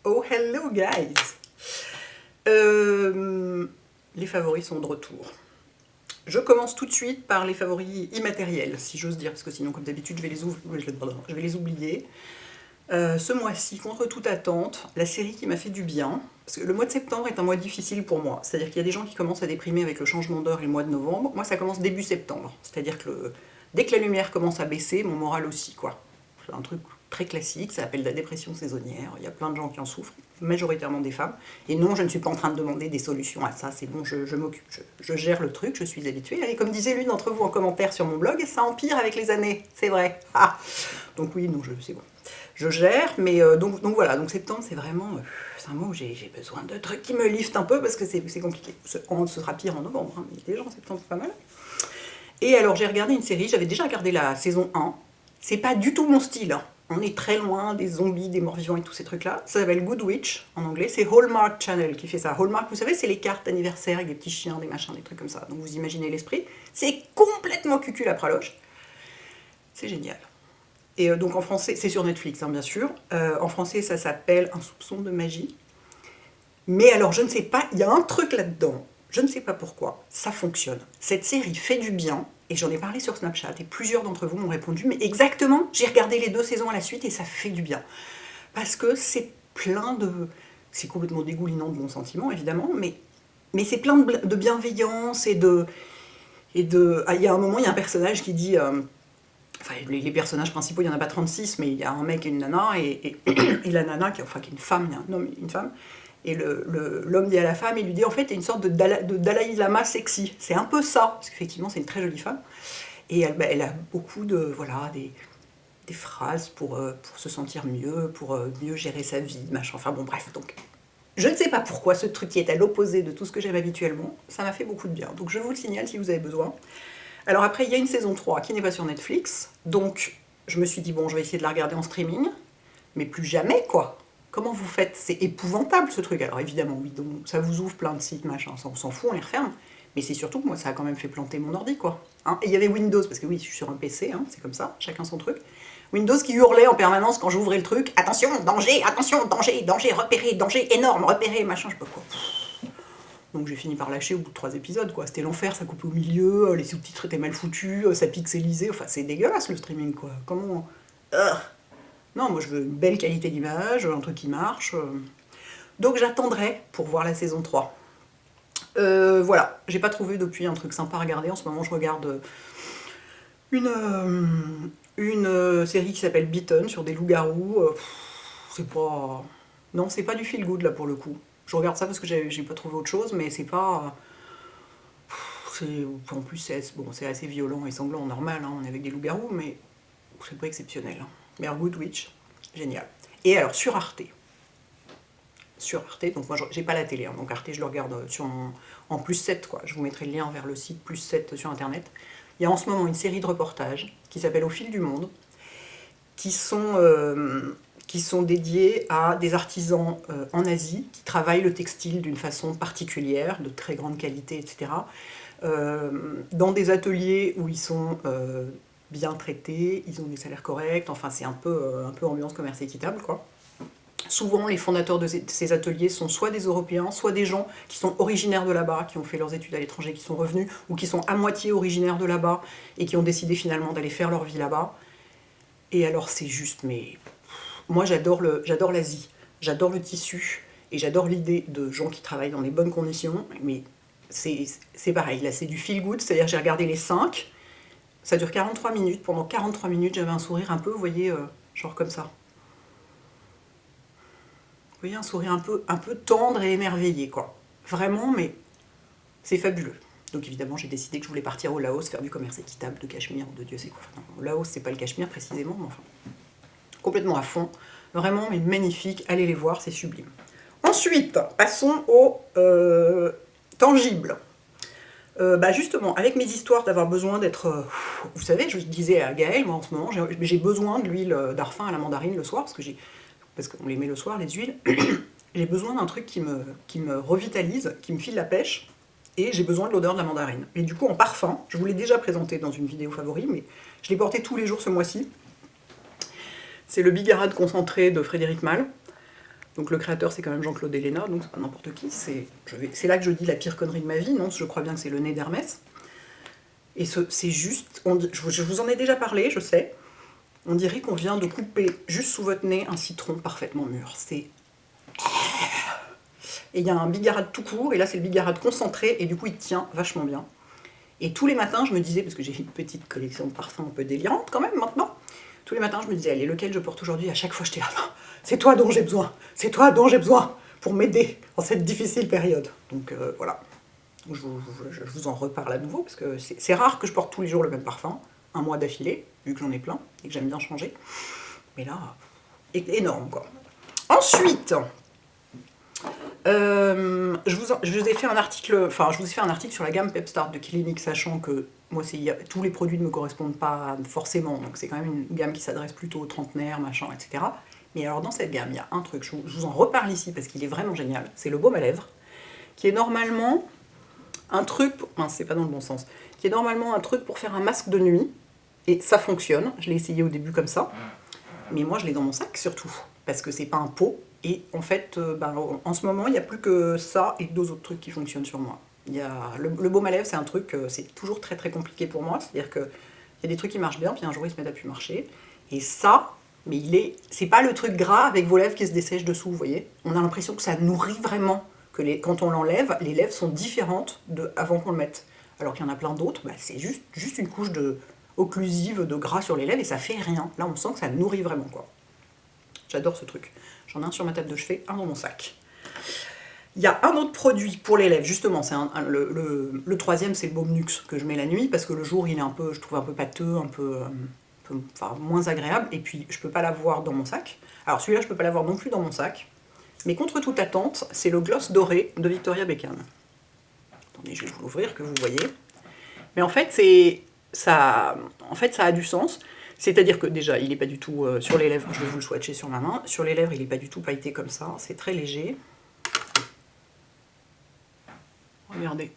Oh hello guys. Les favoris sont de retour. Je commence tout de suite par les favoris immatériels, si j'ose dire, parce que sinon, comme d'habitude, je vais les oublier. Ce mois-ci, contre toute attente, la série qui m'a fait du bien, parce que le mois de septembre est un mois difficile pour moi, c'est-à-dire qu'il y a des gens qui commencent à déprimer avec le changement d'heure et le mois de novembre. Moi, ça commence début septembre, c'est-à-dire que dès que la lumière commence à baisser, mon moral aussi, quoi. C'est un truc très classique, ça s'appelle la dépression saisonnière, il y a plein de gens qui en souffrent, majoritairement des femmes. Et non, je ne suis pas en train de demander des solutions à ça, c'est bon, je m'occupe, je gère le truc, je suis habituée. Et comme disait l'une d'entre vous en commentaire sur mon blog, ça empire avec les années, c'est vrai. Ah. Donc oui, non, c'est bon. Je gère, mais donc voilà, donc septembre c'est vraiment, c'est un mois où j'ai besoin de trucs qui me liftent un peu parce que c'est compliqué. Ce sera pire en novembre, hein, mais déjà en septembre c'est pas mal. Et alors j'ai regardé une série, j'avais déjà regardé la saison 1, c'est pas du tout mon style, hein. On est très loin des zombies, des morts-vivants et tous ces trucs-là. Ça s'appelle Good Witch en anglais, c'est Hallmark Channel qui fait ça. Hallmark, vous savez, c'est les cartes d'anniversaire avec des petits chiens, des machins, des trucs comme ça. Donc vous imaginez l'esprit. C'est complètement cucul à praloche. C'est génial. Et donc en français, c'est sur Netflix, hein, bien sûr. En français, ça s'appelle Un soupçon de magie. Mais alors, je ne sais pas, il y a un truc là-dedans. Je ne sais pas pourquoi, ça fonctionne. Cette série fait du bien, et j'en ai parlé sur Snapchat, et plusieurs d'entre vous m'ont répondu, mais exactement, j'ai regardé les 2 saisons à la suite, et ça fait du bien. Parce que c'est plein de... C'est complètement dégoulinant de bons sentiments, évidemment, mais c'est plein de bienveillance, et de... Ah, il y a un moment, il y a un personnage qui dit... Enfin, les personnages principaux, il n'y en a pas 36, mais il y a un mec et une nana, et la nana, qui est une femme, il y a un homme et une femme, et l'homme dit à la femme, il lui dit en fait, t'es une sorte de Dalai Lama sexy. C'est un peu ça, parce qu'effectivement, c'est une très jolie femme. Et elle a beaucoup de, voilà, des phrases pour se sentir mieux, pour mieux gérer sa vie, machin. Enfin bon, bref, donc... Je ne sais pas pourquoi ce truc qui est à l'opposé de tout ce que j'aime habituellement, ça m'a fait beaucoup de bien. Donc je vous le signale si vous avez besoin. Alors après, il y a une saison 3 qui n'est pas sur Netflix, donc je me suis dit, bon, je vais essayer de la regarder en streaming, mais plus jamais, quoi. Comment vous faites? C'est épouvantable, ce truc. Alors évidemment, oui, donc ça vous ouvre plein de sites, machin, ça, on s'en fout, on les referme, mais c'est surtout que moi, ça a quand même fait planter mon ordi, quoi. Hein, et il y avait Windows, parce que oui, je suis sur un PC, hein, c'est comme ça, chacun son truc. Windows qui hurlait en permanence quand j'ouvrais le truc, attention, danger, danger, repéré, danger énorme, repéré, machin, je sais pas quoi. Donc j'ai fini par lâcher au bout de 3 épisodes, quoi. C'était l'enfer, ça coupait au milieu, les sous-titres étaient mal foutus, ça pixelisait, enfin c'est dégueulasse le streaming, quoi. Comment... Non, moi je veux une belle qualité d'image, un truc qui marche. Donc j'attendrai pour voir la saison 3. Voilà, j'ai pas trouvé depuis un truc sympa à regarder. En ce moment, je regarde une série qui s'appelle Beaten sur des loups-garous. C'est pas... Non, c'est pas du feel good là pour le coup. Je regarde ça parce que j'ai pas trouvé autre chose, mais c'est pas... En plus, c'est assez violent et sanglant, normal, hein, on est avec des loups-garous, mais c'est pas exceptionnel. Hein. Mais alors, Good Witch, génial. Et alors, sur Arte, donc moi j'ai pas la télé, hein, donc Arte je le regarde en plus 7, quoi. Je vous mettrai le lien vers le site plus 7 sur internet. Il y a en ce moment une série de reportages qui s'appelle Au fil du monde, qui sont dédiés à des artisans en Asie qui travaillent le textile d'une façon particulière, de très grande qualité, etc. Dans des ateliers où ils sont bien traités, ils ont des salaires corrects, enfin c'est un peu ambiance commerce équitable, quoi. Souvent, les fondateurs de ces ateliers sont soit des Européens, soit des gens qui sont originaires de là-bas, qui ont fait leurs études à l'étranger, qui sont revenus, ou qui sont à moitié originaires de là-bas, et qui ont décidé finalement d'aller faire leur vie là-bas. Et alors c'est juste, mais... Moi j'adore l'Asie, j'adore le tissu, et j'adore l'idée de gens qui travaillent dans des bonnes conditions, mais c'est pareil, là c'est du feel good, c'est-à-dire j'ai regardé les 5, ça dure 43 minutes, pendant 43 minutes j'avais un sourire un peu, vous voyez, genre comme ça. Vous voyez, un sourire un peu tendre et émerveillé, quoi. Vraiment, mais c'est fabuleux. Donc évidemment, j'ai décidé que je voulais partir au Laos, faire du commerce équitable, de cachemire, ou de Dieu sait quoi. Enfin, non, au Laos, c'est pas le cachemire précisément, mais enfin, complètement à fond. Vraiment, mais magnifique, allez les voir, c'est sublime. Ensuite, passons au tangible. Justement, avec mes histoires d'avoir besoin d'être... vous savez, je disais à Gaëlle, moi en ce moment, j'ai besoin de l'huile d'arfin à la mandarine le soir, parce qu'on les met le soir, les huiles. J'ai besoin d'un truc qui me revitalise, qui me file la pêche, et j'ai besoin de l'odeur de la mandarine. Et du coup, en parfum, je vous l'ai déjà présenté dans une vidéo favori, mais je l'ai porté tous les jours ce mois-ci. C'est le Bigarade concentré de Frédéric Malle. Donc le créateur, c'est quand même Jean-Claude Ellena, donc c'est pas n'importe qui. C'est là que je dis la pire connerie de ma vie, non, je crois bien que c'est le nez d'Hermès. Et c'est juste, je vous en ai déjà parlé, je sais, on dirait qu'on vient de couper juste sous votre nez un citron parfaitement mûr. Et il y a un bigarade tout court, et là c'est le bigarade concentré, et du coup il tient vachement bien. Et tous les matins, je me disais, parce que j'ai une petite collection de parfums un peu délirante quand même maintenant, tous les matins je me disais, allez, lequel je porte aujourd'hui? À chaque fois j'étais là, c'est toi dont j'ai besoin, c'est toi dont j'ai besoin pour m'aider dans cette difficile période. Donc voilà, je vous en reparle à nouveau, parce que c'est rare que je porte tous les jours le même parfum, un mois d'affilée, vu que j'en ai plein, et que j'aime bien changer. Mais là, énorme quoi. Ensuite, je vous ai fait un article, sur la gamme Pepstart de Clinique, sachant que moi, tous les produits ne me correspondent pas forcément, donc c'est quand même une gamme qui s'adresse plutôt aux trentenaires, machin, etc. Mais alors dans cette gamme, il y a un truc, je vous en reparle ici parce qu'il est vraiment génial, c'est le baume à lèvres, qui est normalement un truc, c'est pas dans le bon sens, qui est normalement un truc pour faire un masque de nuit, et ça fonctionne, je l'ai essayé au début comme ça, mais moi je l'ai dans mon sac surtout, parce que c'est pas un pot, et en fait, en ce moment, il n'y a plus que ça et deux autres trucs qui fonctionnent sur moi. Il y a le baume à lèvres, c'est un truc, c'est toujours très très compliqué pour moi, c'est-à-dire qu'il y a des trucs qui marchent bien, puis un jour ils se mettent à plus marcher, et ça, mais c'est pas le truc gras avec vos lèvres qui se dessèchent dessous, vous voyez. On a l'impression que ça nourrit vraiment, que quand on l'enlève, les lèvres sont différentes avant qu'on le mette. Alors qu'il y en a plein d'autres, c'est juste une couche occlusive de gras sur les lèvres et ça fait rien. Là, on sent que ça nourrit vraiment, quoi. J'adore ce truc. J'en ai un sur ma table de chevet, un dans mon sac. Il y a un autre produit pour les lèvres, justement, c'est le troisième, c'est le baume Nuxe que je mets la nuit, parce que le jour, il est je trouve un peu pâteux, moins agréable, et puis je peux pas l'avoir dans mon sac. Alors celui-là, je peux pas l'avoir non plus dans mon sac, mais contre toute attente, c'est le gloss doré de Victoria Beckham. Attendez, je vais vous l'ouvrir, que vous voyez. Mais en fait, ça a du sens. C'est-à-dire que déjà, il n'est pas du tout sur les lèvres, je vais vous le swatcher sur ma main, sur les lèvres, il n'est pas du tout pailleté comme ça, c'est très léger. Regardez.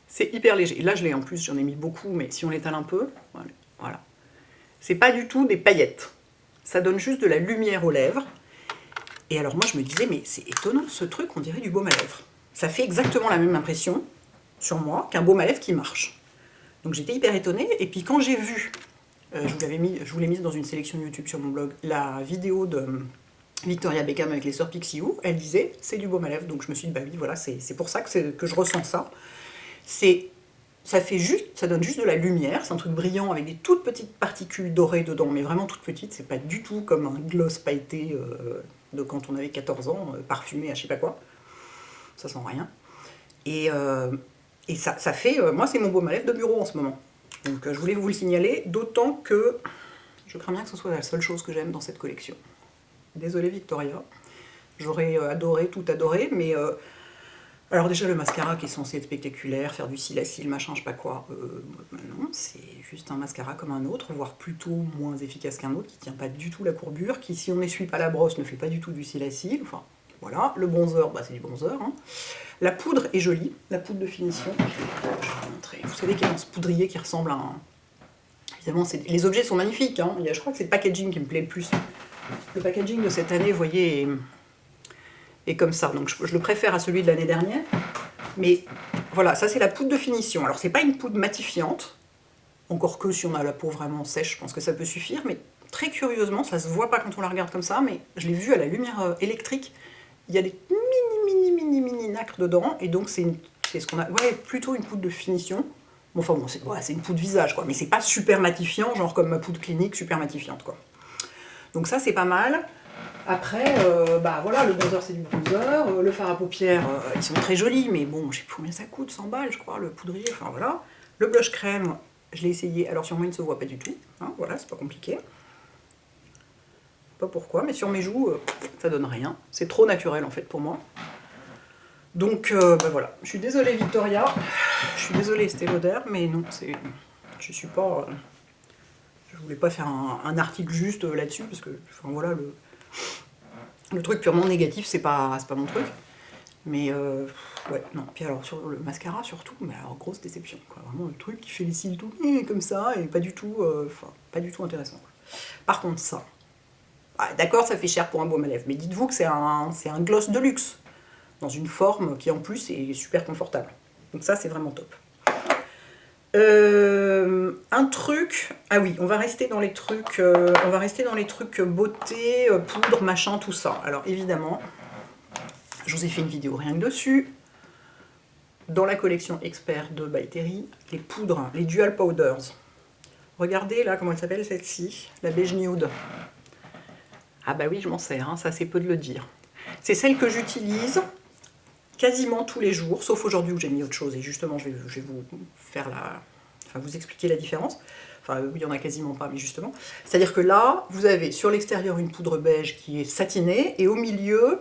C'est hyper léger. Là, je l'ai en plus, j'en ai mis beaucoup, mais si on l'étale un peu, voilà. C'est pas du tout des paillettes. Ça donne juste de la lumière aux lèvres. Et alors moi, je me disais, mais c'est étonnant, ce truc, on dirait du baume à lèvres. Ça fait exactement la même impression sur moi qu'un baume à lèvres qui marche. Donc j'étais hyper étonnée. Et puis quand j'ai vu, je vous l'ai mise dans une sélection YouTube sur mon blog, la vidéo de Victoria Beckham avec les sœurs Pixiou, elle disait, c'est du baume à lèvres. Donc je me suis dit, bah oui, voilà, c'est pour ça que je ressens ça. Ça donne juste de la lumière, c'est un truc brillant avec des toutes petites particules dorées dedans, mais vraiment toutes petites, c'est pas du tout comme un gloss pailleté de quand on avait 14 ans, parfumé à je sais pas quoi. Ça sent rien. Et ça fait, moi c'est mon baume à lèvres de bureau en ce moment. Donc je voulais vous le signaler, d'autant que je crains bien que ce soit la seule chose que j'aime dans cette collection. Désolée Victoria, j'aurais tout adoré, mais... alors déjà le mascara qui est censé être spectaculaire, faire du cil à cil, machin, je sais pas quoi, non, c'est juste un mascara comme un autre, voire plutôt moins efficace qu'un autre, qui tient pas du tout la courbure, qui si on n'essuie pas la brosse ne fait pas du tout du cil à cil, enfin voilà, le bronzer, c'est du bronzer, hein. La poudre est jolie, la poudre de finition, je vais vous montrer, vous savez qu'il y a un poudrier qui ressemble à un... Évidemment, les objets sont magnifiques, hein. Je crois que c'est le packaging qui me plaît le plus. Le packaging de cette année, vous voyez, et comme ça, donc je le préfère à celui de l'année dernière, mais voilà, ça c'est la poudre de finition. Alors c'est pas une poudre matifiante, encore que si on a la peau vraiment sèche, je pense que ça peut suffire, mais très curieusement, ça se voit pas quand on la regarde comme ça, mais je l'ai vu à la lumière électrique, il y a des mini nacres dedans, et donc c'est ce qu'on a, plutôt une poudre de finition. Bon, enfin bon, c'est une poudre visage, quoi, mais c'est pas super matifiant, genre comme ma poudre clinique super matifiante, quoi. Donc ça c'est pas mal. Après, voilà, le bronzer c'est du bronzer, le fard à paupières, ils sont très jolis, mais bon, je sais plus combien ça coûte, 100 balles je crois, le poudrier, enfin voilà. Le blush crème, je l'ai essayé, alors sur moi il ne se voit pas du tout, hein, voilà, c'est pas compliqué. Pas pourquoi, mais sur mes joues, ça donne rien, c'est trop naturel en fait pour moi. Donc voilà, je suis désolée Victoria, je suis désolée Estée Lauder, mais non, je suis pas... je voulais pas faire un article juste là-dessus, parce que, enfin voilà, le truc purement négatif, c'est pas mon truc. Mais ouais, non. Puis alors, sur le mascara surtout, mais alors, grosse déception, quoi. Vraiment, le truc qui fait les cils tout comme ça, et pas du tout intéressant, quoi. Par contre, ça, Ah, d'accord, ça fait cher pour un baume à lèvres, mais dites-vous que c'est un gloss de luxe, dans une forme qui en plus est super confortable. Donc ça, c'est vraiment top. Un truc, ah oui, on va rester dans les trucs, beauté, poudre, machin, tout ça. Alors évidemment, je vous ai fait une vidéo rien que dessus. Dans la collection expert de By Terry, les poudres, les dual powders. Regardez là comment elle s'appelle celle-ci, la beige nude. Ah bah oui, je m'en sers, hein, ça c'est peu de le dire. C'est celle que j'utilise quasiment tous les jours, sauf aujourd'hui où j'ai mis autre chose, et justement je vais vous faire vous expliquer la différence. Enfin, il n'y en a quasiment pas, mais justement. C'est-à-dire que là, vous avez sur l'extérieur une poudre beige qui est satinée, et au milieu,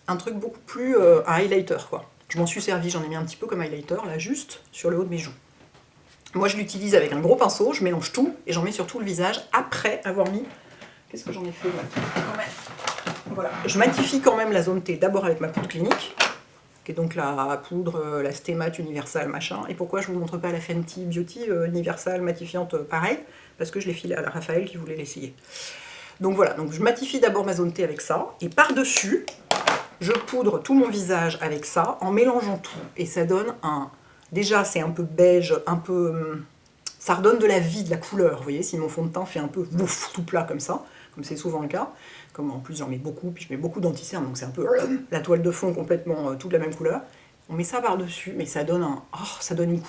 un truc beaucoup plus... un highlighter, quoi. Je m'en suis servi, j'en ai mis un petit peu comme highlighter, là, juste sur le haut de mes joues. Moi, je l'utilise avec un gros pinceau, je mélange tout, et j'en mets sur tout le visage, après avoir mis... Qu'est-ce que j'en ai fait, là ? Voilà. Je matifie quand même la zone T, d'abord avec ma poudre clinique, qui est donc la poudre, la Stémat Universal machin. Et pourquoi je ne vous montre pas la Fenty Beauty Universal matifiante pareil? Parce que je l'ai filée à la Raphaël qui voulait l'essayer. Donc voilà, donc je matifie d'abord ma zone T avec ça, et par-dessus, je poudre tout mon visage avec ça, en mélangeant tout. Et ça donne un... Déjà, c'est un peu beige, un peu... Ça redonne de la vie, de la couleur, vous voyez, si mon fond de teint fait un peu ouf, tout plat comme ça, comme c'est souvent le cas. Comme en plus j'en mets beaucoup, puis je mets beaucoup d'anti-cerne, donc c'est un peu la toile de fond complètement toute la même couleur. On met ça par-dessus, mais ça donne un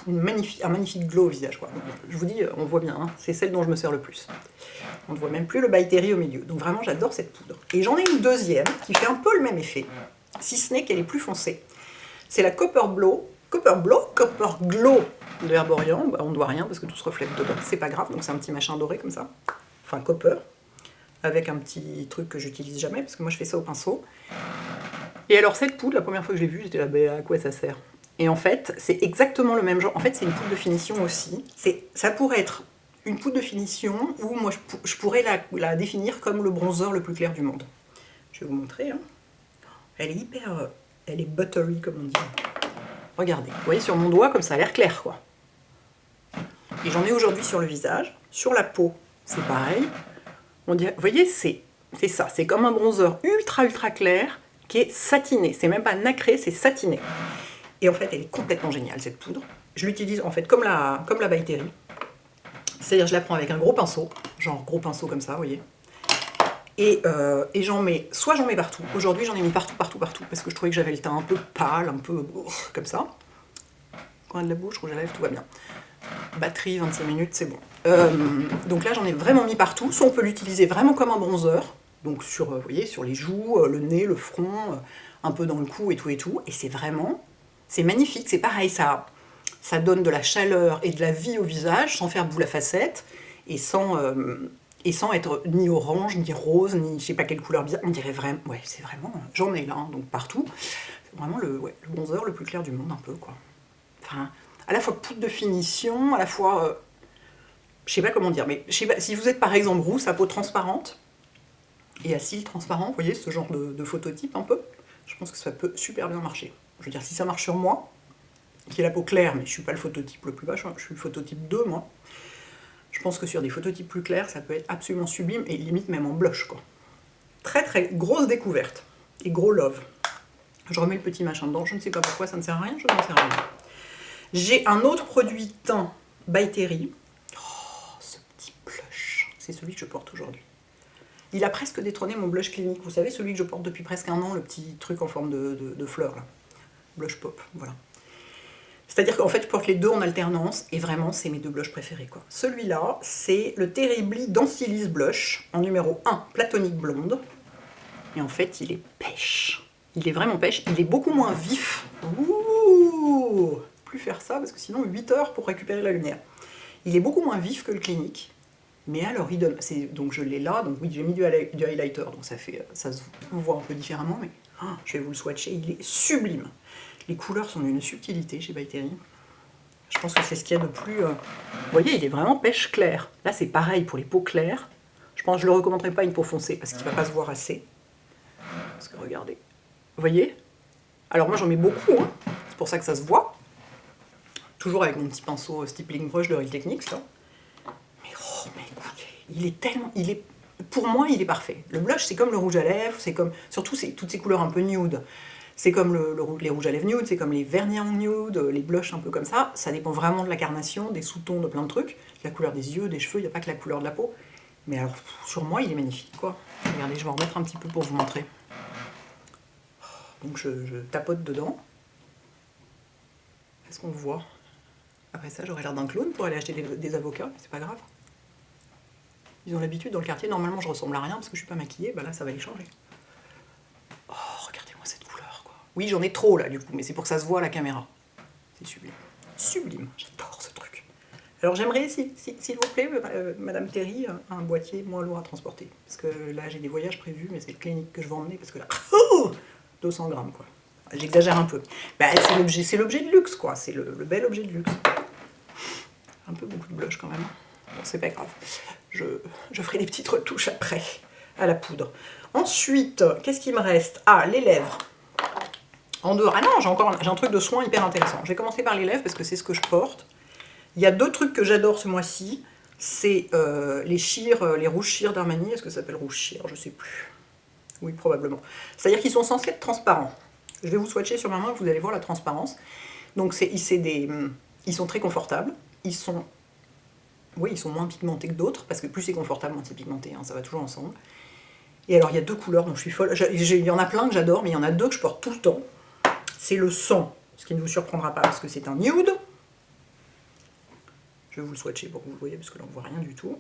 magnifique glow au visage, quoi. Donc, je vous dis, on voit bien, hein, c'est celle dont je me sers le plus. On ne voit même plus le By Terry au milieu. Donc vraiment, j'adore cette poudre. Et j'en ai une deuxième qui fait un peu le même effet, si ce n'est qu'elle est plus foncée. C'est la Copper Glow de Herborian. Bah, on ne voit rien parce que tout se reflète dedans. C'est pas grave, donc c'est un petit machin doré comme ça. Enfin, copper. Avec un petit truc que j'utilise jamais, parce que moi je fais ça au pinceau. Et alors cette poudre, la première fois que je l'ai vue, j'étais là, bah, à quoi ça sert? Et en fait, c'est exactement le même genre. En fait, c'est une poudre de finition aussi. Ça pourrait être une poudre de finition où moi je pourrais la définir comme le bronzer le plus clair du monde. Je vais vous montrer. Hein. Elle est hyper... elle est buttery, comme on dit. Regardez, vous voyez sur mon doigt, comme ça a l'air clair, quoi. Et j'en ai aujourd'hui sur le visage. Sur la peau, c'est pareil. On dirait, vous voyez, c'est ça, c'est comme un bronzer ultra clair qui est satiné. C'est même pas nacré, c'est satiné. Et en fait, elle est complètement géniale, cette poudre. Je l'utilise en fait comme la By Terry. C'est-à-dire, je la prends avec un gros pinceau, genre gros pinceau comme ça, vous voyez. Et j'en mets, soit j'en mets partout. Aujourd'hui, j'en ai mis partout, parce que je trouvais que j'avais le teint un peu pâle, un peu comme ça. Coin de la bouche, rouge à lèvres, tout va bien. Batterie, 25 minutes, c'est bon. Donc là, j'en ai vraiment mis partout. Soit on peut l'utiliser vraiment comme un bronzer, donc sur, vous voyez, sur les joues, le nez, le front, un peu dans le cou et tout. Et c'est vraiment, c'est magnifique. C'est pareil, ça donne de la chaleur et de la vie au visage, sans faire boule à facettes, et sans être ni orange, ni rose, ni je sais pas quelle couleur bizarre. On dirait vraiment, ouais, c'est vraiment, j'en ai là, hein, donc partout. C'est vraiment le bronzer le plus clair du monde, un peu, quoi. Enfin, à la fois poudre de finition, à la fois... je sais pas comment dire, mais je sais pas, si vous êtes par exemple rousse à peau transparente, et à cils transparents, vous voyez, ce genre de phototype un peu, je pense que ça peut super bien marcher. Je veux dire, si ça marche sur moi, qui ai la peau claire, mais je suis pas le phototype le plus bas, je suis le phototype 2, moi, je pense que sur des phototypes plus clairs, ça peut être absolument sublime, et limite même en blush, quoi. Très grosse découverte, et gros love. Je remets le petit machin dedans, je ne sais pas pourquoi, ça ne sert à rien, je n'en sais rien. J'ai un autre produit teint By Terry. Oh, ce petit blush. C'est celui que je porte aujourd'hui. Il a presque détrôné mon blush clinique. Vous savez, celui que je porte depuis presque un an, le petit truc en forme de fleur, là. Blush pop, voilà. C'est-à-dire qu'en fait, je porte les deux en alternance, et vraiment, c'est mes deux blushs préférés, quoi. Celui-là, c'est le Terribly Dancilis Blush, en numéro 1, Platonique Blonde. Et en fait, il est pêche. Il est vraiment pêche. Il est beaucoup moins vif. Ouh! Plus faire ça, parce que sinon 8 heures pour récupérer la lumière. Il est beaucoup moins vif que le clinique, mais alors il donne... Donc je l'ai là, donc oui, j'ai mis du highlighter, donc ça se voit un peu différemment, mais je vais vous le swatcher, il est sublime. Les couleurs sont d'une subtilité chez By Terry. Je pense que c'est ce qu'il y a de plus... Vous voyez, il est vraiment pêche clair. Là, c'est pareil pour les peaux claires. Je pense que je ne le recommanderais pas une peau foncée, parce qu'il ne va pas se voir assez. Parce que regardez, vous voyez? Alors moi j'en mets beaucoup, hein. C'est pour ça que ça se voit. Toujours avec mon petit pinceau stippling brush de Real Techniques, là. Mais écoutez, il est pour moi, il est parfait. Le blush, c'est comme le rouge à lèvres, c'est comme, surtout toutes ces couleurs un peu nude. C'est comme les rouges à lèvres nude, c'est comme les vernis en nude, les blushs un peu comme ça. Ça dépend vraiment de la carnation, des sous-tons, de plein de trucs. La couleur des yeux, des cheveux, il n'y a pas que la couleur de la peau. Mais alors, sur moi, il est magnifique, quoi. Regardez, je vais en remettre un petit peu pour vous montrer. Donc, je tapote dedans. Est-ce qu'on voit? Après ça, j'aurais l'air d'un clown pour aller acheter des avocats, mais c'est pas grave. Ils ont l'habitude dans le quartier, normalement je ressemble à rien parce que je suis pas maquillée, bah là ça va les changer. Oh, regardez-moi cette couleur, quoi. Oui, j'en ai trop là du coup, mais c'est pour que ça se voit à la caméra. C'est sublime. Sublime, j'adore ce truc. Alors j'aimerais, s'il vous plaît, Madame Terry, un boîtier moins lourd à transporter. Parce que là j'ai des voyages prévus, mais c'est le clinique que je vais emmener parce que là, 200 grammes quoi. J'exagère un peu. Bah, c'est l'objet de luxe quoi, c'est le bel objet de luxe. Un peu beaucoup de blush quand même. Bon, c'est pas grave. Je ferai des petites retouches après, à la poudre. Ensuite, qu'est-ce qui me reste? Ah, les lèvres. En dehors. Ah non, j'ai un truc de soin hyper intéressant. Je vais commencer par les lèvres parce que c'est ce que je porte. Il y a deux trucs que j'adore ce mois-ci. C'est les rouges cire d'Armani. Est-ce que ça s'appelle rouge cire? Je sais plus. Oui, probablement. C'est-à-dire qu'ils sont censés être transparents. Je vais vous swatcher sur ma main, vous allez voir la transparence. Donc ils sont très confortables. Ils sont moins pigmentés que d'autres, parce que plus c'est confortable, moins c'est pigmenté, hein, ça va toujours ensemble. Et alors il y a deux couleurs dont je suis folle. Il y en a plein que j'adore, mais il y en a deux que je porte tout le temps. C'est le sang, ce qui ne vous surprendra pas, parce que c'est un nude. Je vais vous le swatcher pour que vous le voyez, parce que là on ne voit rien du tout.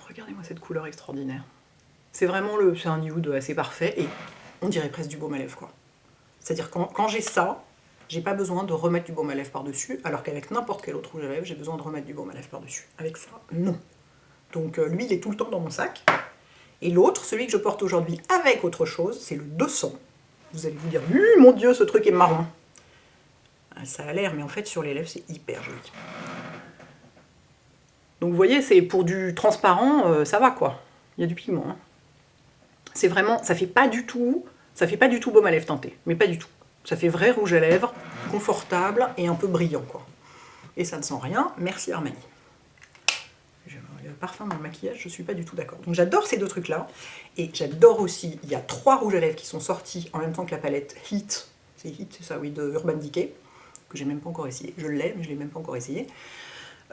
Regardez-moi cette couleur extraordinaire. C'est vraiment c'est un nude assez parfait, et on dirait presque du baume à lèvres, quoi. C'est-à-dire quand j'ai ça, j'ai pas besoin de remettre du baume à lèvres par-dessus, alors qu'avec n'importe quel autre rouge à lèvres, j'ai besoin de remettre du baume à lèvres par-dessus. Avec ça, non. Donc lui, il est tout le temps dans mon sac. Et l'autre, celui que je porte aujourd'hui avec autre chose, c'est le 200. Vous allez vous dire, mon Dieu, ce truc est marron. Ça a l'air, mais en fait, sur les lèvres, c'est hyper joli. Donc vous voyez, c'est pour du transparent, ça va quoi. Il y a du pigment. Hein. C'est vraiment, ça fait pas du tout baume à lèvres teinté, mais pas du tout. Ça fait vrai rouge à lèvres, confortable et un peu brillant, quoi. Et ça ne sent rien, merci Armani. Le parfum dans le maquillage, je suis pas du tout d'accord. Donc j'adore ces deux trucs-là. Et j'adore aussi, il y a 3 rouges à lèvres qui sont sortis en même temps que la palette Heat. C'est Heat, c'est ça, oui, de Urban Decay, que j'ai même pas encore essayé. Je l'ai, mais je l'ai même pas encore essayé.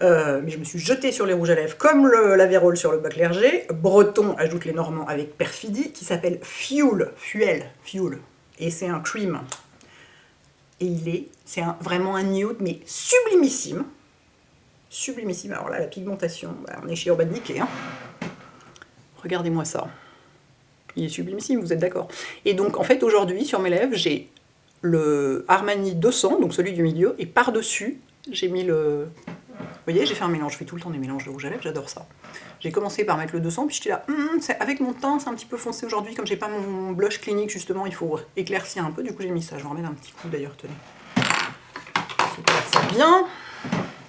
Mais je me suis jetée sur les rouges à lèvres comme la vérole sur le bac Clergé. Breton ajoute les Normands avec perfidie, qui s'appelle Fuel. Et c'est un cream. Et c'est vraiment un nude, mais sublimissime. Sublimissime. Alors là, la pigmentation, on est chez Urban Decay. Hein. Regardez-moi ça. Il est sublimissime, vous êtes d'accord? Et donc, en fait, aujourd'hui, sur mes lèvres, j'ai le Armani 200, donc celui du milieu, et par-dessus, j'ai mis le... Vous voyez, j'ai fait un mélange. Je fais tout le temps des mélanges de rouge à lèvres, j'adore ça. J'ai commencé par mettre le 200, puis j'étais là, avec mon teint, c'est un petit peu foncé aujourd'hui, comme j'ai pas mon blush clinique, justement, il faut éclaircir un peu, du coup j'ai mis ça. Je vais en remettre un petit coup d'ailleurs, tenez. J'éclaire ça bien,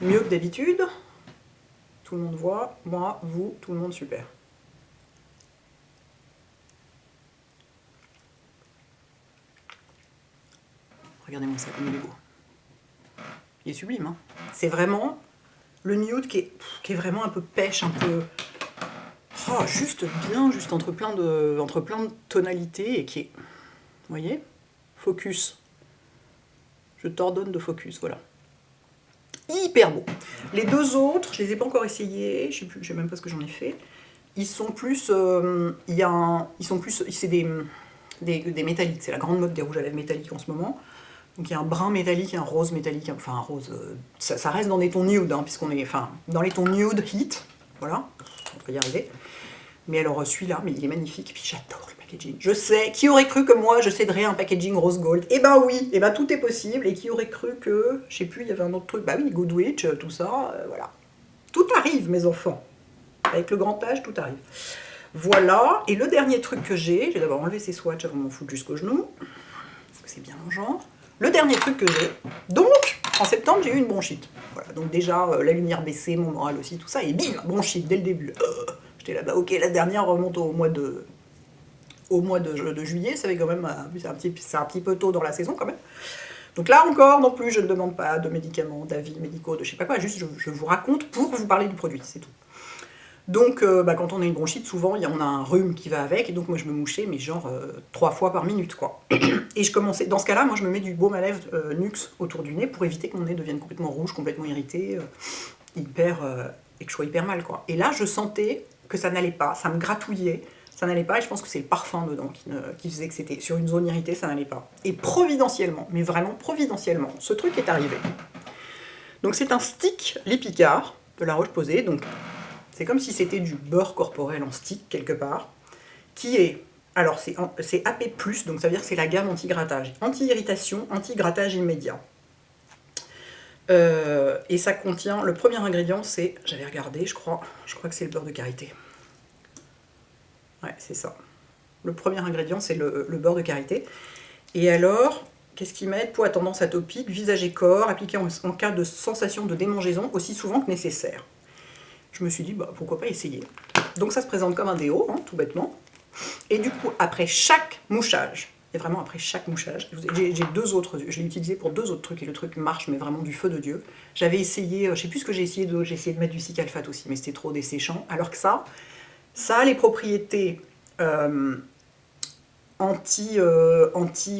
mieux que d'habitude. Tout le monde voit, moi, vous, tout le monde, super. Regardez-moi ça, comme il est beau. Il est sublime, hein. C'est vraiment le nude qui est vraiment un peu pêche, un peu... Oh, juste bien, juste entre plein de tonalités et qui est... Vous voyez? Focus. Je t'ordonne de focus, voilà. Hyper beau. Les deux autres, je les ai pas encore essayés, je sais même pas ce que j'en ai fait. Ils sont plus... c'est des métalliques, c'est la grande mode des rouges à lèvres métalliques en ce moment. Donc il y a un brun métallique et un rose métallique, enfin un rose, ça reste dans des tons nude, hein, puisqu'on est, dans les tons nude heat, voilà, on va y arriver. Mais alors celui-là, mais il est magnifique, puis j'adore le packaging. Je sais, qui aurait cru que moi je céderais un packaging rose gold? Eh ben oui, eh ben tout est possible, et qui aurait cru que, je sais plus, il y avait un autre truc, bah oui, Goodwitch, tout ça, voilà. Tout arrive mes enfants, avec le grand âge, tout arrive. Voilà, et le dernier truc que j'ai, je vais d'abord enlever ces swatchs avant de m'en foutre jusqu'au genou, parce que c'est bien mon genre. Le dernier truc que j'ai, donc, en septembre, j'ai eu une bronchite. Voilà, donc déjà, la lumière baissée, mon moral aussi, tout ça, et bim, bronchite, dès le début. J'étais là, bah ok, la dernière remonte au mois de juillet, ça fait quand même, c'est un petit peu tôt dans la saison quand même. Donc là encore, non plus, je ne demande pas de médicaments, d'avis médicaux, de je sais pas quoi, juste je vous raconte pour vous parler du produit, c'est tout. Donc quand on a une bronchite, souvent on a un rhume qui va avec, et donc moi je me mouchais, mais genre 3 fois par minute quoi. Et je commençais, dans ce cas-là, moi je me mets du baume à lèvres Nuxe autour du nez pour éviter que mon nez devienne complètement rouge, complètement irrité, et que je sois hyper mal quoi. Et là je sentais que ça n'allait pas, ça me gratouillait, ça n'allait pas, et je pense que c'est le parfum dedans qui faisait que c'était sur une zone irritée, ça n'allait pas. Et providentiellement, mais vraiment providentiellement, ce truc est arrivé. Donc c'est un stick Lipicard de La Roche-Posay, donc c'est comme si c'était du beurre corporel en stick quelque part, qui est, alors c'est AP+, donc ça veut dire que c'est la gamme anti-grattage, anti-irritation, anti-grattage immédiat. Et ça contient, le premier ingrédient c'est, j'avais regardé, je crois que c'est le beurre de karité. Ouais, c'est ça. Le premier ingrédient c'est le beurre de karité. Et alors, qu'est-ce qu'ils mettent? Peau à tendance atopique, visage et corps, appliqué en cas de sensation de démangeaison aussi souvent que nécessaire. Je me suis dit, pourquoi pas essayer. Donc ça se présente comme un déo, hein, tout bêtement. Et du coup, après chaque mouchage, et vraiment après chaque mouchage, j'ai 2 autres, je l'ai utilisé pour 2 autres trucs, et le truc marche, mais vraiment du feu de Dieu. J'avais essayé, je sais plus ce que j'ai essayé de mettre du Cic-Alphate aussi, mais c'était trop desséchant. Alors que ça a les propriétés anti-eczéma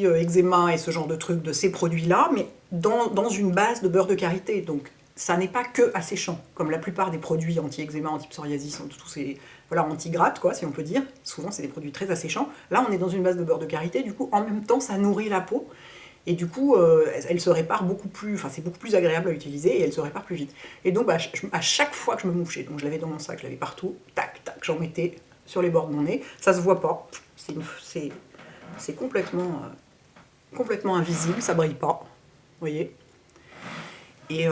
et ce genre de trucs de ces produits-là, mais dans une base de beurre de karité. Donc ça n'est pas que asséchant, comme la plupart des produits anti-eczéma, anti-psoriasis, tous ces anti-gratte, quoi, si on peut dire. Souvent, c'est des produits très asséchants. Là, on est dans une base de beurre de karité, du coup, en même temps, ça nourrit la peau, et du coup, elle se répare beaucoup plus, enfin, c'est beaucoup plus agréable à utiliser, et elle se répare plus vite. Et donc, à chaque fois que je me mouchais, donc je l'avais dans mon sac, je l'avais partout, tac, tac, j'en mettais sur les bords de mon nez, ça se voit pas, c'est complètement invisible, ça brille pas, vous voyez. Et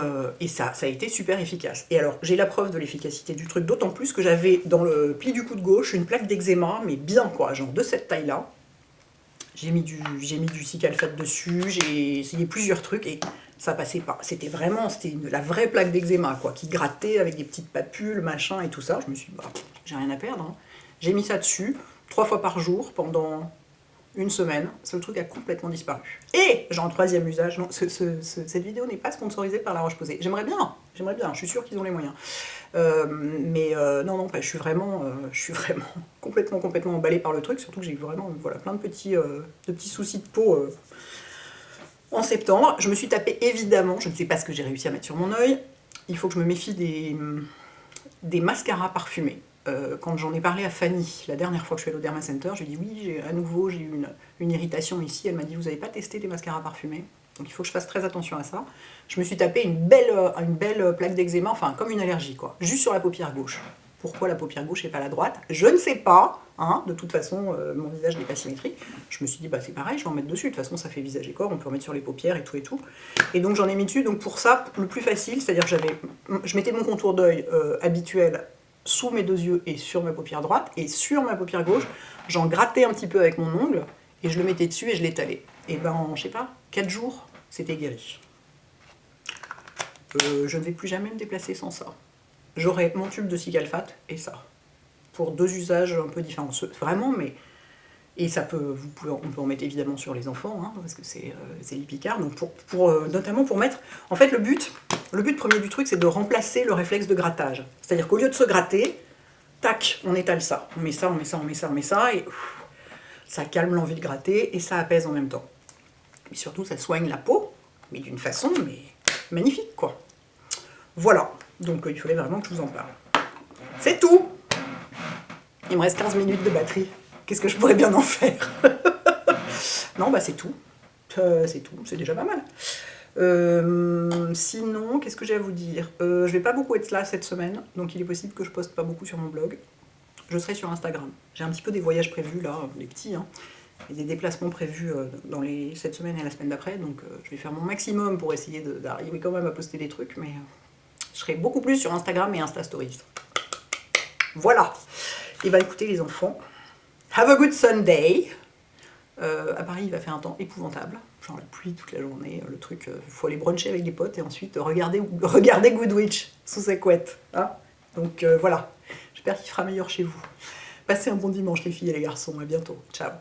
ça a été super efficace. Et alors, j'ai la preuve de l'efficacité du truc, d'autant plus que j'avais dans le pli du coude gauche une plaque d'eczéma, mais bien quoi, genre de cette taille-là. J'ai mis du Cic-Alphate dessus, j'ai essayé plusieurs trucs et ça passait pas. C'était la vraie plaque d'eczéma, quoi, qui grattait avec des petites papules, machin et tout ça. Je me suis dit, j'ai rien à perdre. Hein. J'ai mis ça dessus, 3 fois par jour pendant une semaine, ce truc a complètement disparu. Et j'ai un 3e usage, non, cette vidéo n'est pas sponsorisée par La Roche-Posay. J'aimerais bien, je suis sûre qu'ils ont les moyens. Non, je suis vraiment complètement emballée par le truc, surtout que j'ai eu vraiment plein de petits soucis de peau en septembre. Je me suis tapé évidemment, je ne sais pas ce que j'ai réussi à mettre sur mon œil, il faut que je me méfie des mascaras parfumés. Quand j'en ai parlé à Fanny la dernière fois que je suis allée au Derma Center, je lui ai dit oui, à nouveau j'ai eu une irritation ici. Elle m'a dit vous n'avez pas testé des mascaras parfumés, donc il faut que je fasse très attention à ça. Je me suis tapé une belle plaque d'eczéma, enfin comme une allergie quoi, juste sur la paupière gauche. Pourquoi la paupière gauche et pas la droite? Je ne sais pas, hein, de toute façon mon visage n'est pas symétrique. Je me suis dit c'est pareil, je vais en mettre dessus, de toute façon ça fait visage et corps, on peut en mettre sur les paupières et tout. Et donc j'en ai mis dessus, donc pour ça, le plus facile, c'est-à-dire je mettais mon contour d'œil habituel sous mes 2 yeux et sur ma paupière droite, et sur ma paupière gauche, j'en grattais un petit peu avec mon ongle, et je le mettais dessus et je l'étalais. Et je sais pas, 4 jours, c'était guéri. Je ne vais plus jamais me déplacer sans ça. J'aurai mon tube de Cic-Alphate et ça. Pour 2 usages un peu différents. Vraiment, mais... Et ça peut, on peut en mettre évidemment sur les enfants, hein, parce que c'est Lipicard, donc notamment pour mettre... En fait, le but premier du truc, c'est de remplacer le réflexe de grattage. C'est-à-dire qu'au lieu de se gratter, tac, on étale ça. On met ça, et ça calme l'envie de gratter, et ça apaise en même temps. Mais surtout, ça soigne la peau, mais d'une façon magnifique, quoi. Voilà, donc il fallait vraiment que je vous en parle. C'est tout! Il me reste 15 minutes de batterie. Qu'est-ce que je pourrais bien en faire? Non, c'est tout. C'est déjà pas mal. Sinon, qu'est-ce que j'ai à vous dire? Je vais pas beaucoup être là cette semaine, donc il est possible que je poste pas beaucoup sur mon blog. Je serai sur Instagram. J'ai un petit peu des voyages prévus là, les petits, hein, et des déplacements prévus cette semaine et la semaine d'après, donc je vais faire mon maximum pour essayer d'arriver quand même à poster des trucs, mais je serai beaucoup plus sur Instagram et Insta Stories. Voilà. Et écoutez les enfants, have a good Sunday. À Paris, il va faire un temps épouvantable, genre la pluie toute la journée, le truc, il faut aller bruncher avec des potes et ensuite regarder Good Witch sous sa couette. Hein, donc voilà, j'espère qu'il fera meilleur chez vous. Passez un bon dimanche les filles et les garçons, à bientôt, ciao.